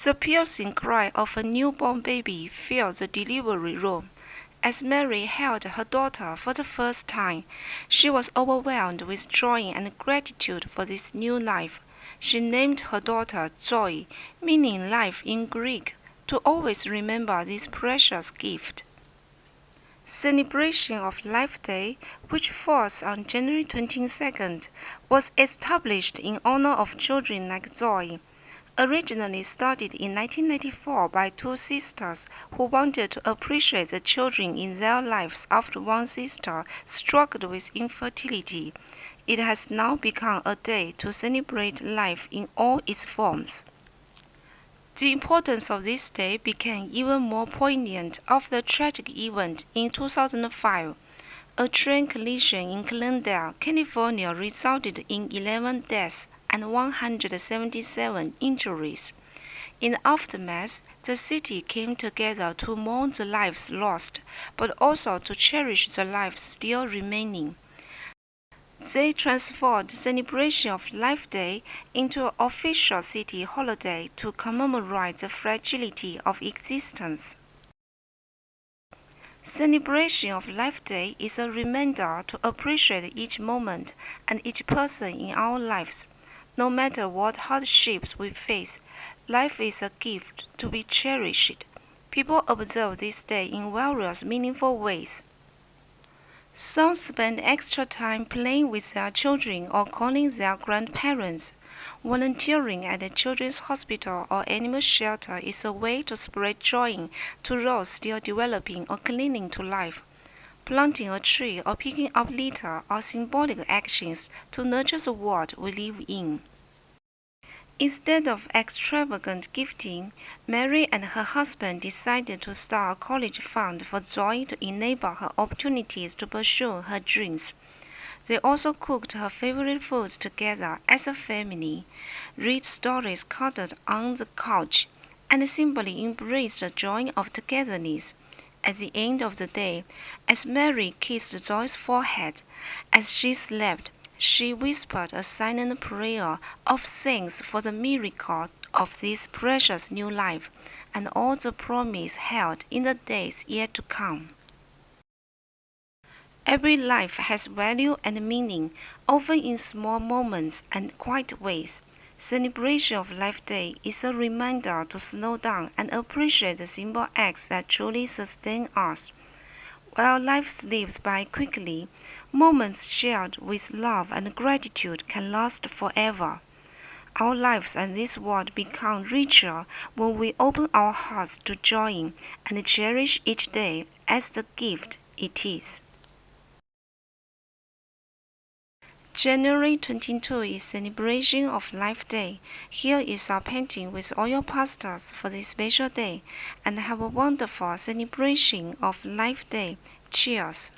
The piercing cry of a newborn baby filled the delivery room. As Mary held her daughter for the first time, she was overwhelmed with joy and gratitude for this new life. She named her daughter Joy, meaning life in Greek, to always remember this precious gift. Celebration of Life Day, which falls on January 22nd, was established in honor of children like Joy. Originally started in 1994 by two sisters who wanted to appreciate the children in their lives after one sister struggled with infertility, it has now become a day to celebrate life in all its forms. The importance of this day became even more poignant after the tragic event in 2005. A train collision in Glendale, California resulted in 11 deaths and 177 injuries. In the aftermath, the city came together to mourn the lives lost, but also to cherish the lives still remaining. They transformed the celebration of Life Day into an official city holiday to commemorate the fragility of existence. Celebration of Life Day is a reminder to appreciate each moment and each person in our lives. No matter what hardships we face, life is a gift to be cherished. People observe this day in various meaningful ways. Some spend extra time playing with their children or calling their grandparents. Volunteering at a children's hospital or animal shelter is a way to spread joy to those still developing or clinging to life. Planting a tree or picking up litter are symbolic actions to nurture the world we live in. Instead of extravagant gifting, Mary and her husband decided to start a college fund for Joy to enable her opportunities to pursue her dreams. They also cooked her favorite foods together as a family, read stories cuddled on the couch, and simply embraced the joy of togetherness. At the end of the day, as Mary kissed Joy's forehead as she slept, she whispered a silent prayer of thanks for the miracle of this precious new life and all the promise held in the days yet to come. Every life has value and meaning, often in small moments and quiet ways. Celebration of Life Day is a reminder to slow down and appreciate the simple acts that truly sustain us. While life slips by quickly, moments shared with love and gratitude can last forever. Our lives and this world become richer when we open our hearts to joy and cherish each day as the gift it is. January 22 is celebration of Life Day. Here is our painting with all your pastas for this special day, and have a wonderful celebration of Life Day. Cheers!